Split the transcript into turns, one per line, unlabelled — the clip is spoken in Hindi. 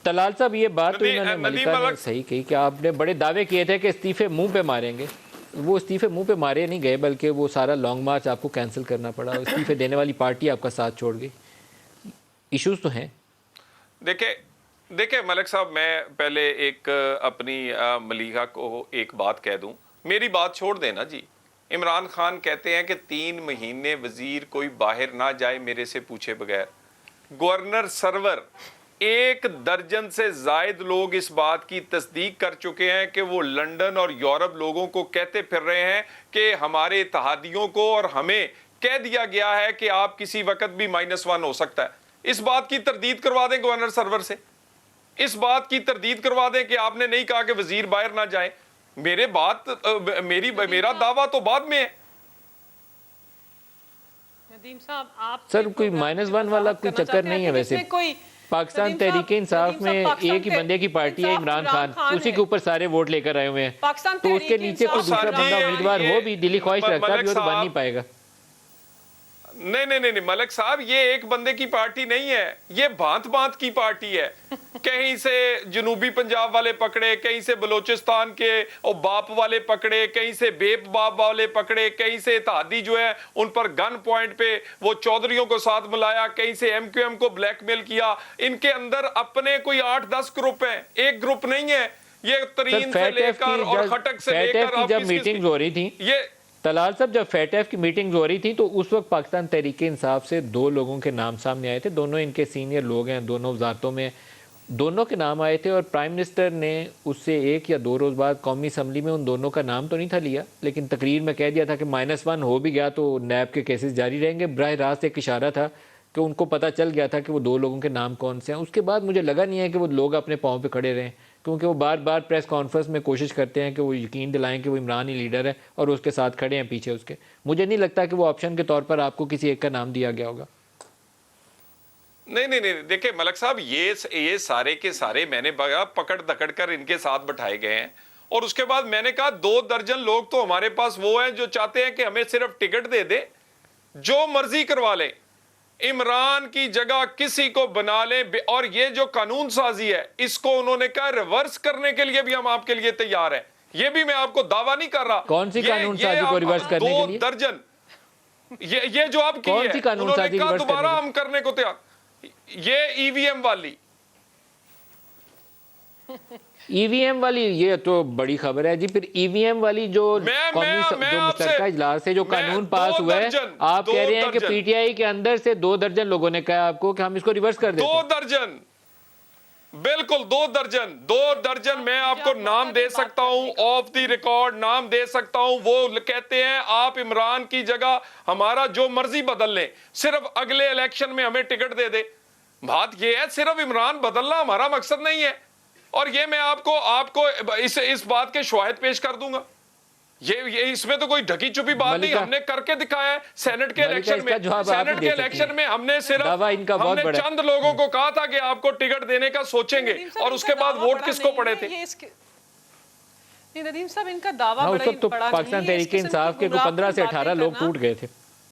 तलाल साहब ये बात तो इन्होंने मलिका ने सही कही कि आपने बड़े दावे किए थे कि इस्तीफे मुंह पे मारेंगे। वो इस्तीफे मुंह पे मारे नहीं गए, बल्कि वो सारा लॉन्ग मार्च आपको कैंसिल करना पड़ा। इस्तीफे देने वाली पार्टी आपका साथ छोड़ गई। इश्यूज तो हैं।
देखिए मलिक साहब, मैं पहले एक अपनी मलिका को एक बात कह दूं, मेरी बात छोड़ देना जी। इमरान खान कहते हैं कि 3 महीने वजीर कोई बाहर ना जाए मेरे से पूछे बगैर। गवर्नर सरवर 1 दर्जन से जायद लोग इस बात की तस्दीक कर चुके हैं कि वो लंदन और यूरोप लोगों को कहते फिर रहे हैं कि हमारे इत्तेहादियों को और हमें कह दिया गया है कि आप किसी वक्त भी -1 हो सकता है। इस बात की तरदीद करवा दें गवर्नर सरवर से, इस बात की तरदीद करवा दें कि आपने नहीं कहा कि वजीर बाहर ना जाए। मेरा दावा तो बाद में है।
नदीम साहब, आप
सर कोई -1 वाला कोई चक्कर नहीं है। वैसे पाकिस्तान तहरीक इंसाफ में एक ही बंदे की पार्टी है, इमरान खान, उसी के ऊपर सारे वोट लेकर आए हुए हैं। तो उसके नीचे कोई दूसरा बंदा उम्मीदवार हो भी, दिली ख्वाहिश रखता भी हो, तो बन नहीं पाएगा।
नहीं मलिक साहब, ये एक बंदे की पार्टी नहीं है, ये भांत भांत की पार्टी है। कहीं से जनूबी पंजाब वाले पकड़े, कहीं से बलोचिस्तान के और बाप वाले पकड़े, कहीं से बेप बाप वाले पकड़े, कहीं से इत्तेहादी जो है उन पर गन पॉइंट पे वो चौधरियों को साथ मिलाया, कहीं से MQM को ब्लैकमेल किया। इनके अंदर अपने कोई 8-10 ग्रुप हैं, एक ग्रुप नहीं है। ये तरीन से लेकर और खटक से लेकर
जब मीटिंग हो रही थी, ये तलाल साहब जब FATF की मीटिंग हो रही थी, तो उस वक्त पाकिस्तान तहरीक इंसाफ से 2 लोगों के नाम सामने आए थे। दोनों इनके सीनियर लोग हैं, दोनों वजारतों में दोनों के नाम आए थे। और प्राइम मिनिस्टर ने उससे 1 या 2 रोज़ बाद कौमी असम्बली में उन दोनों का नाम तो नहीं था लिया, लेकिन तकरीर में कह दिया था कि -1 हो भी गया तो नैब के केसेस जारी रहेंगे। बराह रास्त एक इशारा था कि उनको पता चल गया था कि वो 2 लोगों के नाम कौन से हैं। उसके बाद मुझे लगा नहीं है कि वो लोग अपने पाँव पे खड़े रहें, क्योंकि वो बार बार प्रेस कॉन्फ्रेंस में कोशिश करते हैं कि वो यकीन दिलाएं कि वो इमरान ही लीडर है और उसके साथ खड़े हैं पीछे उसके। मुझे नहीं लगता कि वो ऑप्शन के तौर पर आपको किसी एक का नाम दिया गया होगा।
नहीं, देखिए मलिक साहब, ये सारे के सारे मैंने पकड़ दकड़ कर इनके साथ बैठाए गए हैं। और उसके बाद मैंने कहा 2 दर्जन लोग तो हमारे पास वो हैं जो चाहते हैं कि हमें सिर्फ टिकट दे दे, जो मर्जी करवा लें, इमरान की जगह किसी को बना ले। और ये जो कानून साजी है, इसको उन्होंने कहा रिवर्स करने के लिए भी हम आपके लिए तैयार हैं। ये भी मैं आपको दावा नहीं कर रहा।
कौन सी कानून साजी को रिवर्स करने के लिए?
2 दर्जन ये जो आप की है, उन्होंने कहा दोबारा हम करने को तैयार। ये EVM वाली
EVM वाली, ये तो बड़ी खबर है जी। फिर EVM वाली जो मुश्तरका इजलास से जो कानून पास हुआ है, आप कह रहे हैं कि PTI के अंदर से 2 दर्जन लोगों ने कहा आपको कि हम इसको रिवर्स कर देते हैं।
2 दर्जन, बिल्कुल 2 दर्जन मैं आपको नाम दे सकता हूं, ऑफ द रिकॉर्ड नाम दे सकता हूं। वो कहते हैं आप इमरान की जगह हमारा जो मर्जी बदल लें, सिर्फ अगले इलेक्शन में हमें टिकट दे दे। बात ये है, सिर्फ इमरान बदलना हमारा मकसद नहीं है। और ये मैं आपको इस बात के शवाहिद पेश कर दूंगा। ये इसमें तो कोई ढकी छुपी बात नहीं, हमने करके दिखाया है। सेनेट के इलेक्शन में हमने सिर्फ चंद लोगों को कहा था कि आपको टिकट देने का सोचेंगे, और उसके बाद वोट किसको पड़े थे?
नदीम साहब, इनका दावा
बड़ा पाकिस्तान तहरीक इंसाफ के 15 से 18 लोग टूट गए थे।